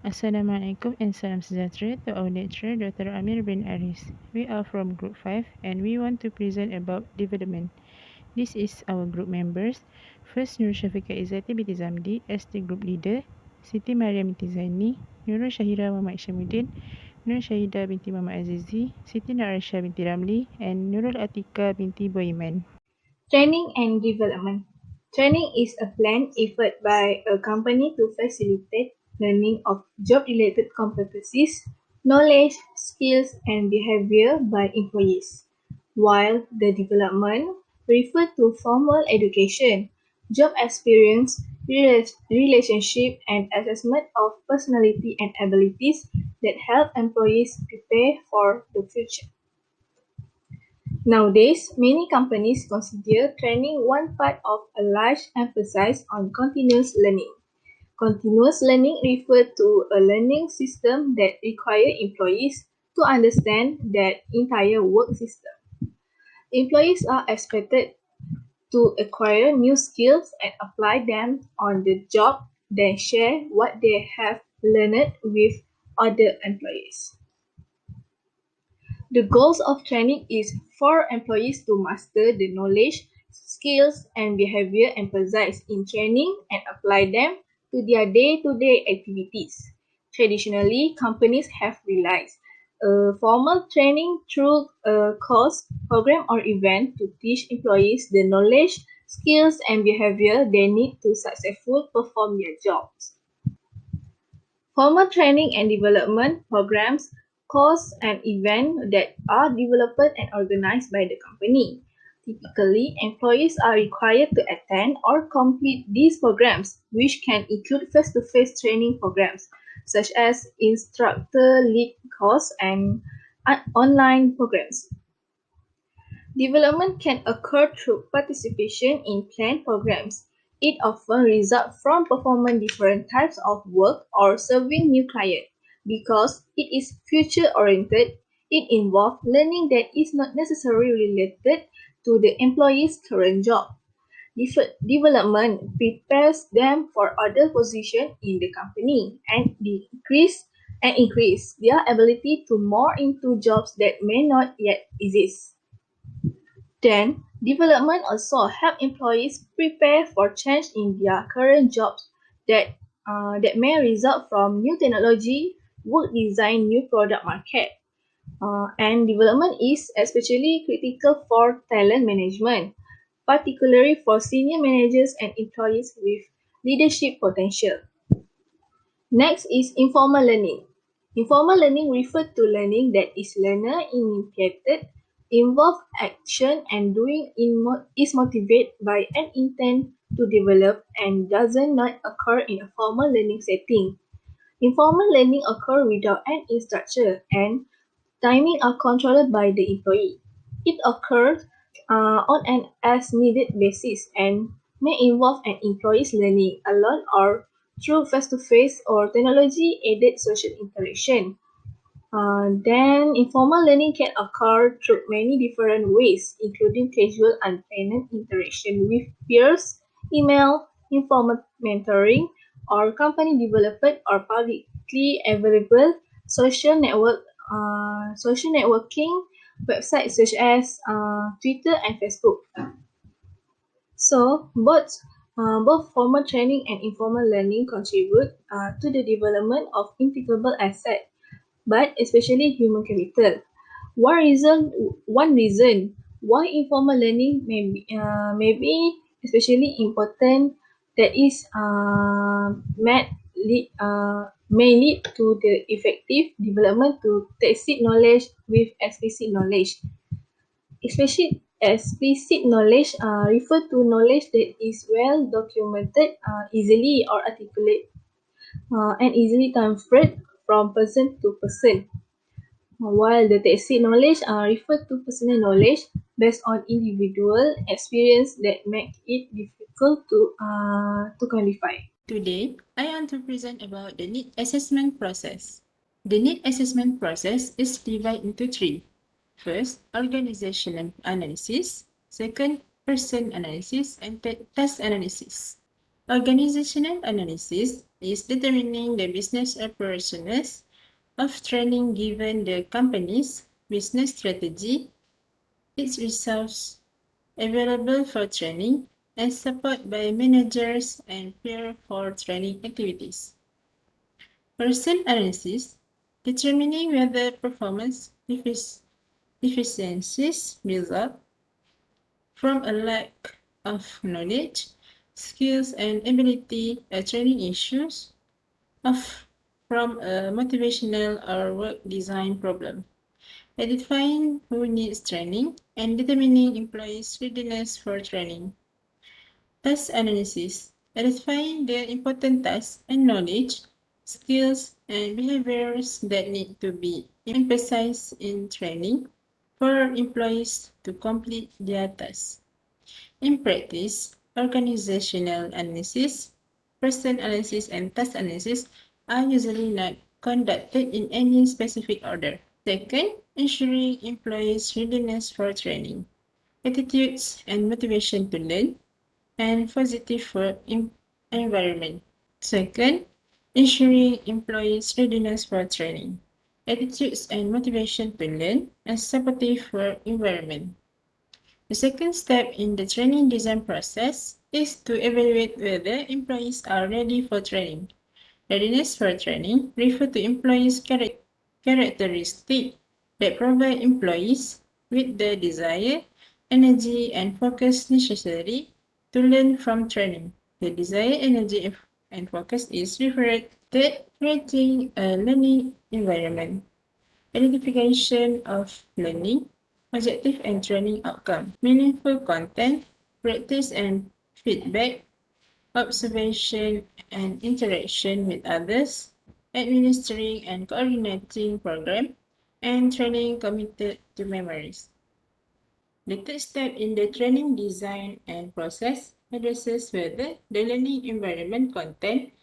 Assalamualaikum and salam sejahtera to our lecturer Dr. Amir bin Aris. We are from Group 5 and we want to present about development. This is our group members. First, Nur Syafiqah Izzati binti Zamdi as the group leader, Siti Mariam binti Zaini, Nurul Syahira Muhammad Syamuddin, Nur Syahidah binti Muhammad Azizi, Siti Nur Aisyah binti Ramli and Nurul Atika binti Boiman. Training and development. Training is a planned effort by a company to facilitate learning of job-related competencies, knowledge, skills, and behavior by employees, while the development refers to formal education, job experience, relationship, and assessment of personality and abilities that help employees prepare for the future. Nowadays, many companies consider training one part of a large emphasis on continuous learning. Continuous learning refers to a learning system that requires employees to understand their entire work system. Employees are expected to acquire new skills and apply them on the job, then share what they have learned with other employees. The goals of training is for employees to master the knowledge, skills, and behavior emphasized in training and apply them to their day-to-day activities. Traditionally, companies have realized formal training through a course, program, or event to teach employees the knowledge, skills, and behavior they need to successfully perform their jobs. Formal training and development programs, courses, and events that are developed and organized by the company. Typically, employees are required to attend or complete these programs, which can include face-to-face training programs, such as instructor-led course and online programs. Development can occur through participation in planned programs. It often results from performing different types of work or serving new clients. Because it is future-oriented, it involves learning that is not necessarily related to the employee's current job. Development prepares them for other positions in the company and increase their ability to move into jobs that may not yet exist. Then, development also help employees prepare for change in their current jobs that may result from new technology, work design, new product market. And development is especially critical for talent management, particularly for senior managers and employees with leadership potential. Next is informal learning. Informal learning refers to learning that is learner-initiated, involve action and doing is motivated by an intent to develop and does not occur in a formal learning setting. Informal learning occurs without an instructor and timing are controlled by the employee. It occurs on an as-needed basis and may involve an employee's learning alone or through face-to-face or technology-aided social interaction. Then informal learning can occur through many different ways, including casual unplanned interaction with peers, email, informal mentoring, or company-developed or publicly available social networking websites such as Twitter and Facebook. So both formal training and informal learning contribute to the development of integrable assets, but especially human capital. One reason why informal learning may be especially important that is may lead to the effective development to tacit knowledge with explicit knowledge. Explicit knowledge refer to knowledge that is well documented, easily or articulate, and easily transferred from person to person. While the tacit knowledge refer to personal knowledge based on individual experience that make it difficult to quantify. Today, I want to present about the need assessment process. The need assessment process is divided into three. First, organizational analysis. Second, person analysis. And third, task analysis. Organizational analysis is determining the business operations of training given the company's business strategy, its resources available for training, and support by managers and peers for training activities. Person analysis, determining whether performance deficiencies result from a lack of knowledge, skills, and ability, training issues, of from a motivational or work design problem. Identifying who needs training and determining employees' readiness for training. Task analysis, identifying the important tasks and knowledge, skills, and behaviors that need to be emphasized in training for employees to complete their tasks. In practice, organizational analysis, person analysis, and task analysis are usually not conducted in any specific order. Second, ensuring employees' readiness for training, attitudes and motivation to learn, and positive work environment. Second, ensuring employees' readiness for training, attitudes and motivation to learn, and supportive work environment. The second step in the training design process is to evaluate whether employees are ready for training. Readiness for training refers to employees' characteristics that provide employees with the desire, energy, and focus necessary to learn from training. The desire, energy, and focus is referred to creating a learning environment. Identification of learning, objective and training outcome, meaningful content, practice and feedback, observation and interaction with others, administering and coordinating program, and training committed to memories. The third step in the training design and process addresses whether the learning environment content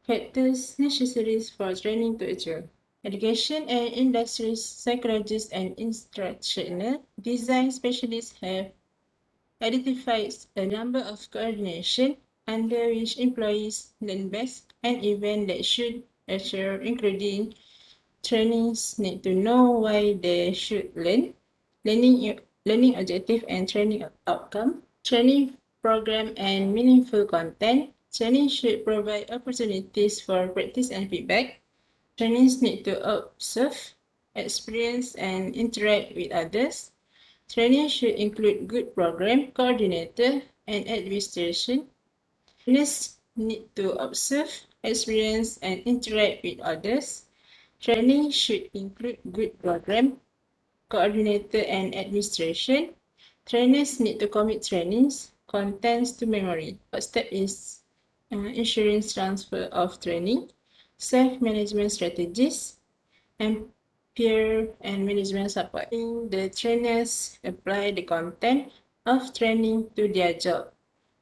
factors necessary for training to occur. Education and industry psychologists and instructional design specialists have identified a number of coordination under which employees learn best and events that should occur, including trainings need to know why they should learn, learning objective and training outcome, training program and meaningful content. Training should provide opportunities for practice and feedback. Trainees need to observe, experience, and interact with others. Training should include good program, coordinator, and administration. Trainees need to observe, experience, and interact with others. Training should include good program, coordinator, and administration. Trainers need to commit trainings, contents to memory. First step is insurance transfer of training, self-management strategies, and peer and management support. The trainers apply the content of training to their job.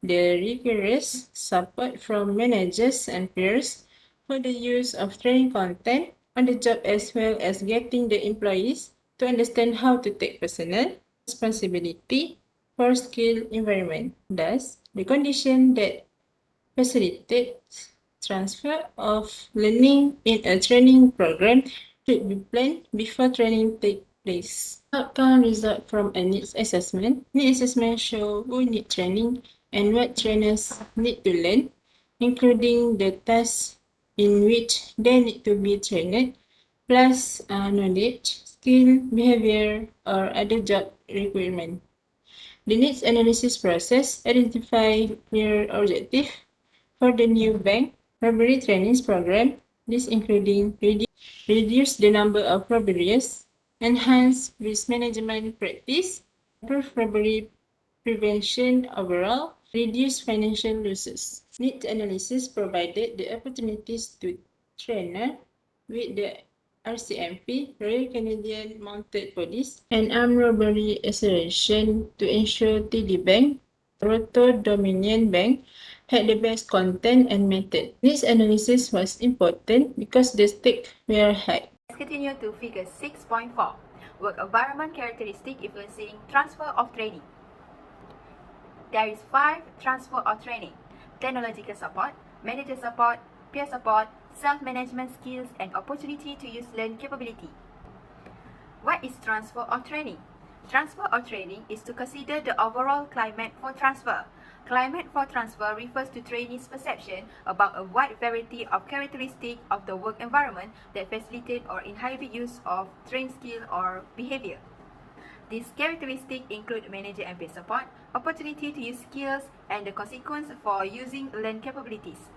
The rigorous support from managers and peers for the use of training content on the job, as well as getting the employees to understand how to take personal responsibility for skill environment. Thus, the condition that facilitates transfer of learning in a training program should be planned before training takes place. Outcome result from a needs assessment. Needs assessment show who need training and what trainers need to learn, including the tasks in which they need to be trained, plus knowledge, skill, behavior, or other job requirement. The needs analysis process identify clear objective for the new bank robbery training program. This including reduce the number of robberies, enhance risk management practice, improve robbery prevention overall, reduce financial losses. Need analysis provided the opportunities to trainer with the RCMP, Royal Canadian Mounted Police, and Armed Robbery Association to ensure TD Bank, Roto Dominion Bank, had the best content and method. This analysis was important because the stakes were high. Let's continue to figure 6.4. Work environment characteristic influencing transfer of training. There is 5 transfer of training: technological support, manager support, peer support, self-management skills, and opportunity to use learn capability. What is transfer or training? Transfer or training is to consider the overall climate for transfer. Climate for transfer refers to trainees' perception about a wide variety of characteristics of the work environment that facilitate or inhibit use of trained skill or behavior. These characteristics include manager and peer support, opportunity to use skills, and the consequence for using learned capabilities.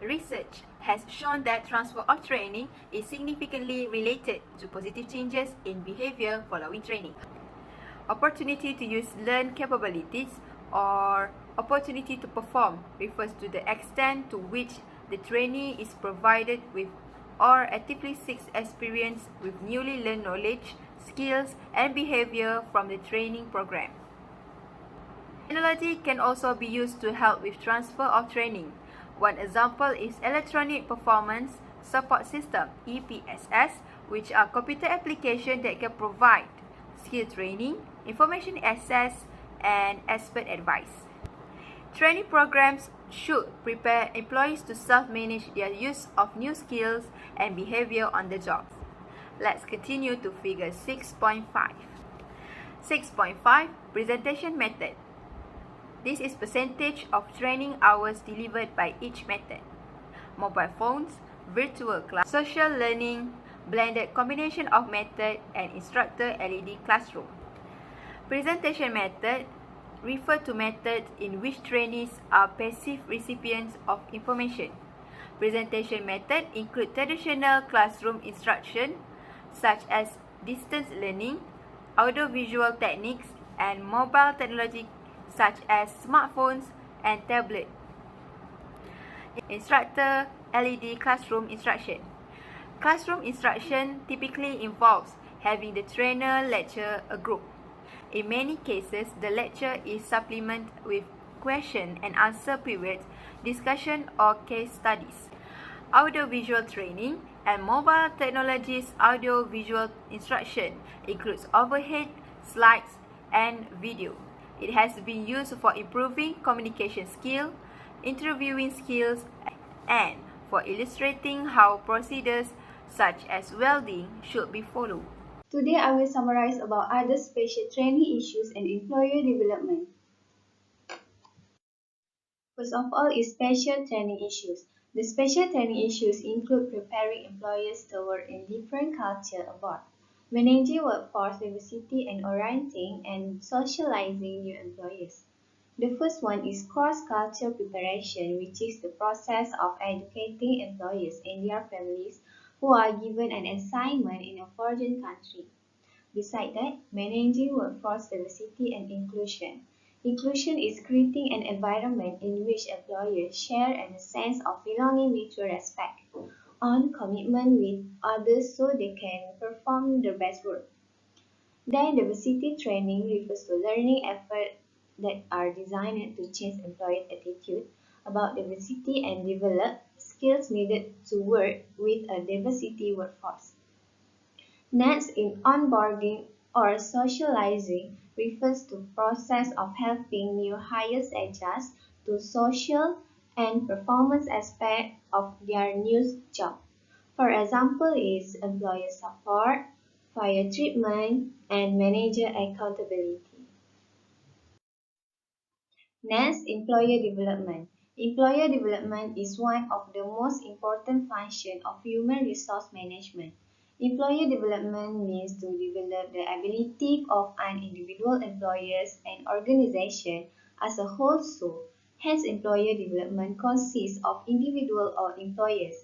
Research has shown that transfer of training is significantly related to positive changes in behavior following training. Opportunity to use learned capabilities or opportunity to perform refers to the extent to which the trainee is provided with or actively seeks experience with newly learned knowledge, skills, and behavior from the training program. Technology can also be used to help with transfer of training. One example is Electronic Performance Support System (EPSS), which are computer applications that can provide skill training, information access, and expert advice. Training programs should prepare employees to self-manage their use of new skills and behavior on the job. Let's continue to figure 6.5. 6.5 Presentation Method. This is percentage of training hours delivered by each method. Mobile phones, virtual class, social learning, blended combination of method, and instructor LED classroom. Presentation method refer to methods in which trainees are passive recipients of information. Presentation method include traditional classroom instruction such as distance learning, audiovisual techniques, and mobile technology such as smartphones and tablets. Instructor LED classroom instruction. Classroom instruction typically involves having the trainer lecture a group. In many cases, the lecture is supplemented with question and answer periods, discussion, or case studies. Audiovisual training and mobile technologies audiovisual instruction includes overhead, slides, and video. It has been used for improving communication skills, interviewing skills, and for illustrating how procedures such as welding should be followed. Today I will summarize about other special training issues and employer development. First of all is special training issues. The special training issues include preparing employers toward a different culture abroad, managing workforce diversity and orienting and socializing new employees. The first one is cross-culture preparation, which is the process of educating employees and their families who are given an assignment in a foreign country. Besides that, managing workforce diversity and inclusion. Inclusion is creating an environment in which employers share a sense of belonging, mutual respect, on commitment with others so they can perform their best work. Then diversity training refers to learning efforts that are designed to change employees' attitude about diversity and develop skills needed to work with a diversity workforce. Next, in onboarding or socializing refers to process of helping new hires adjust to social and performance aspect of their new job. For example, is employer support, fire treatment, and manager accountability. Next, employer development. Employer development is one of the most important functions of human resource management. Employer development means to develop the ability of an individual employers and organization as a whole so. Hence, employer development consists of individual or employers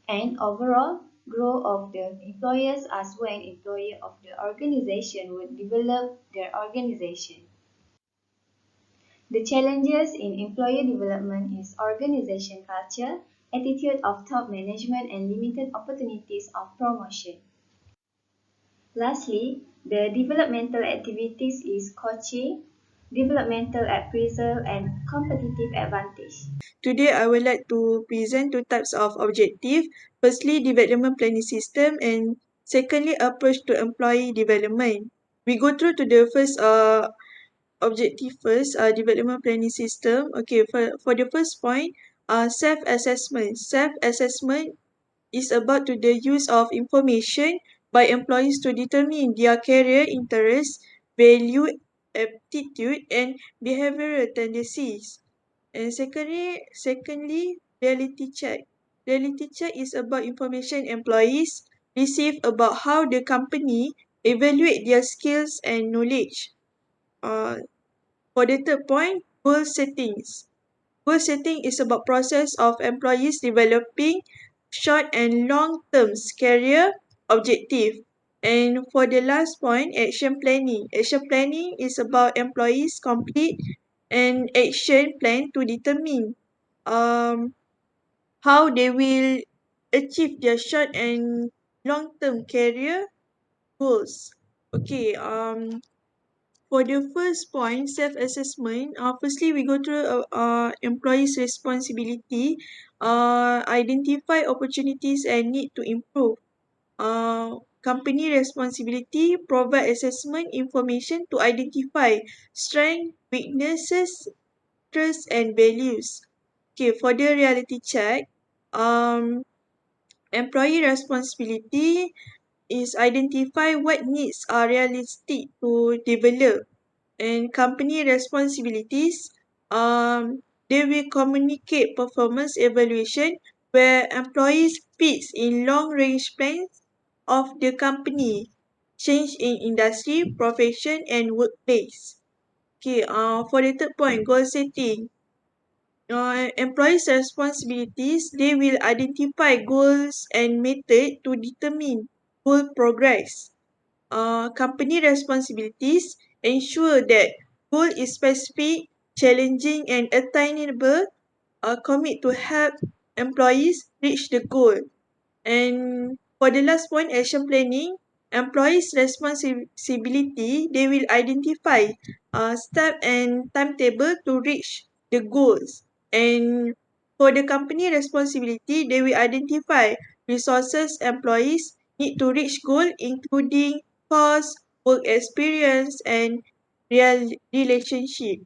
and overall growth of the employers as when employer of the organization would develop their organization. The challenges in employer development is organization culture, attitude of top management, and limited opportunities of promotion. Lastly, the developmental activities is coaching, developmental appraisal, and competitive advantage. Today, I would like to present two types of objective. Firstly, development planning system, and secondly, approach to employee development. We go through to the first objective first, development planning system. Okay, for the first point, Self-assessment. Self-assessment is about to the use of information by employees to determine their career interests, value, aptitude, and behavioral tendencies. And secondly, reality check. Reality check is about information employees receive about how the company evaluate their skills and knowledge. Uh, for the third point, goal settings. Goal setting is about process of employees developing short and long term career objective. And for the last point, action planning. Action planning is about employees complete an action plan to determine how they will achieve their short and long term career goals. Okay, for the first point, self-assessment, firstly, we go through employees' responsibility, identify opportunities and need to improve. Company responsibility, provide assessment information to identify strengths, weaknesses, interests, and values. Okay, for the reality check, um, employee responsibility is identify what needs are realistic to develop, and company responsibilities, they will communicate performance evaluation where employees fits in long range plans of the company, change in industry, profession and workplace. Okay, for the third point, goal setting. Employees' responsibilities, they will identify goals and method to determine goal progress. Company responsibilities ensure that goal is specific, challenging, and attainable. Commit to help employees reach the goal. And for the last point, action planning, employees' responsibility, they will identify step and timetable to reach the goals. And for the company responsibility, they will identify resources employees need to reach goal, including cost, work experience, and real relationship.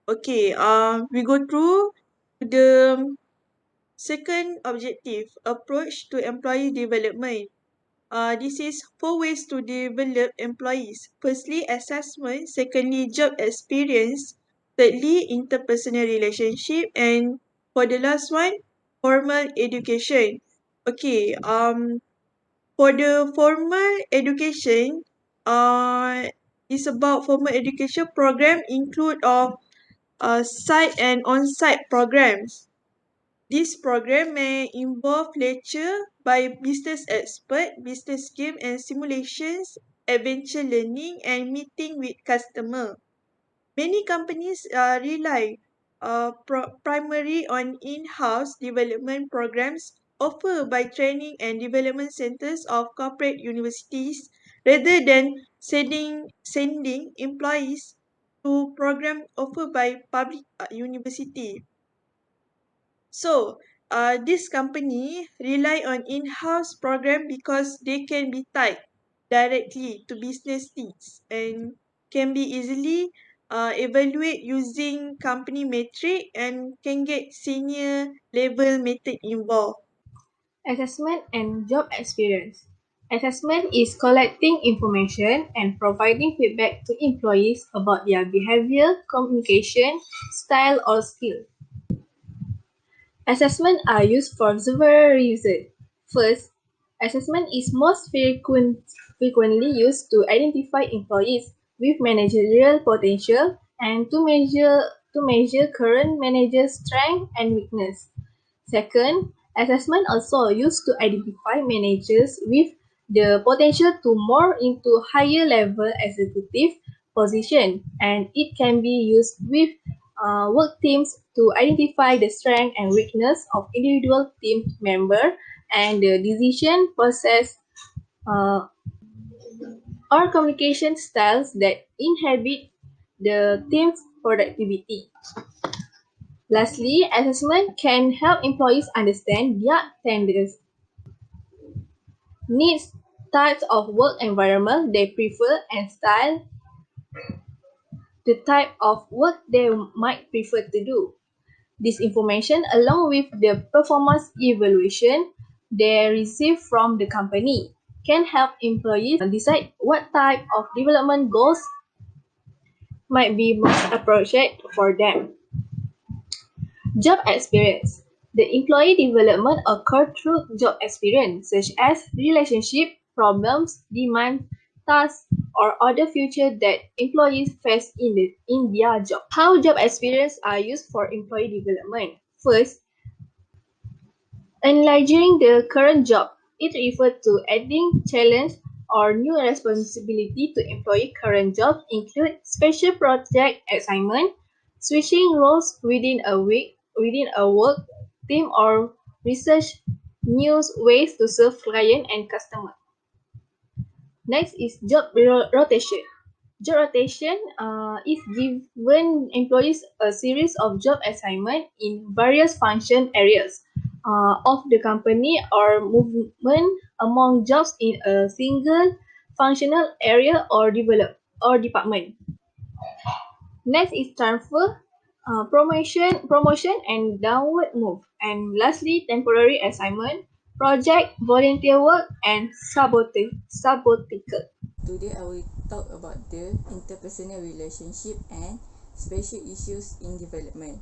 Okay, we go through the second objective, approach to employee development. This is 4 ways to develop employees. Firstly, assessment. Secondly, job experience. Thirdly, interpersonal relationship. And for the last one, formal education. Okay, for the formal education, is about formal education program include of site and on-site programs. This program may involve lecture by business expert, business game and simulations, adventure learning, and meeting with customer. Many companies rely primarily on in-house development programs offered by training and development centers of corporate universities rather than sending employees to programs offered by public university. So, this company rely on in-house program because they can be tied directly to business needs and can be easily evaluate using company metric and can get senior level method involved. Assessment and job experience. Assessment is collecting information and providing feedback to employees about their behavior, communication, style, or skill. Assessments are used for several reasons. First, assessment is most frequently used to identify employees with managerial potential and to measure current managers' strength and weakness. Second, assessment also used to identify managers with the potential to move into higher level executive position, and it can be used with work teams to identify the strength and weakness of individual team member and the decision process uh, or communication styles that inhibit the team's productivity. Lastly, assessment can help employees understand their tendencies, needs, types of work environment they prefer, and style, the type of work they might prefer to do. This information, along with the performance evaluation they receive from the company, can help employees decide what type of development goals might be most appropriate for them. Job experience. The employee development occurs through job experience, such as relationship, problems, demand, tasks, or other features that employees face in their job. How job experience are used for employee development? First, enlarging the current job. It refers to adding challenge or new responsibility to employee current job include special project assignment, switching roles within a week within a work team or research new ways to serve client and customer. Next is job rotation. Job rotation is given employees a series of job assignments in various function areas of the company or movement among jobs in a single functional area or department. Next is transfer, promotion and downward move. And lastly, temporary assignment, project, volunteer work, and sabbatical. Today I will talk about the interpersonal relationship and special issues in development.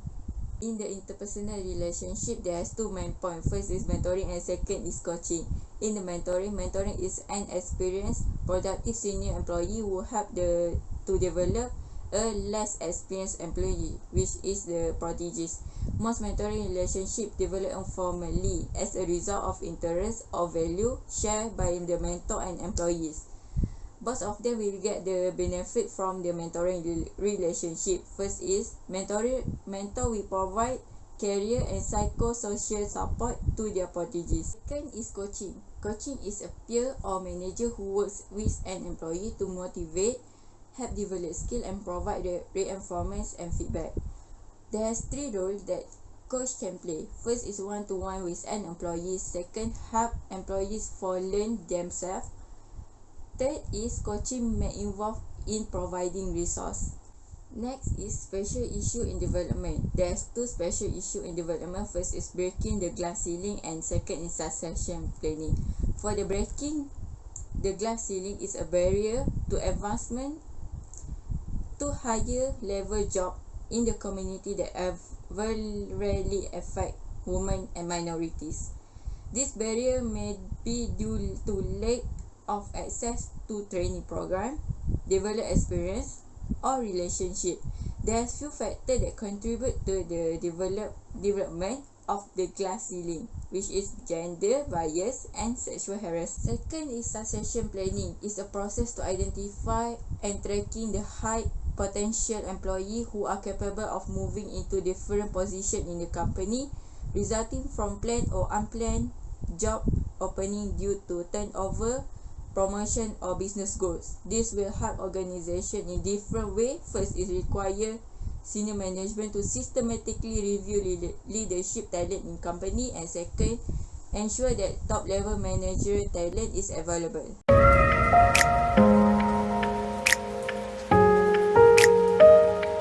In the interpersonal relationship, there are two main points. First is mentoring and second is coaching. In the mentoring is an experienced, productive senior employee who help to develop a less experienced employee, which is the proteges. Most mentoring relationships develop informally as a result of interest or value shared by the mentor and employees. Both of them will get the benefit from the mentoring relationship. First is mentor will provide career and psychosocial support to their proteges. Second is coaching. Coaching is a peer or manager who works with an employee to motivate, help develop skill and provide the reinforcements and feedback. There's three roles that coach can play. First is one-to-one with an employee. Second, help employees learn themselves. Third is coaching may involve in providing resource. Next is special issue in development. There's two special issue in development. First is breaking the glass ceiling and second is succession planning. For the breaking the glass ceiling is a barrier to advancement to higher level job in the community that rarely affect women and minorities. This barrier may be due to lack of access to training program, develop experience, or relationship. There are few factors that contribute to the development of the glass ceiling, which is gender bias and sexual harassment. Second is succession planning. It's a process to identify and tracking the high potential employee who are capable of moving into different position in the company, resulting from planned or unplanned job opening due to turnover, promotion or business goals. This will help organization in different way. First is require senior management to systematically review leadership talent in company, and second, ensure that top level managerial talent is available.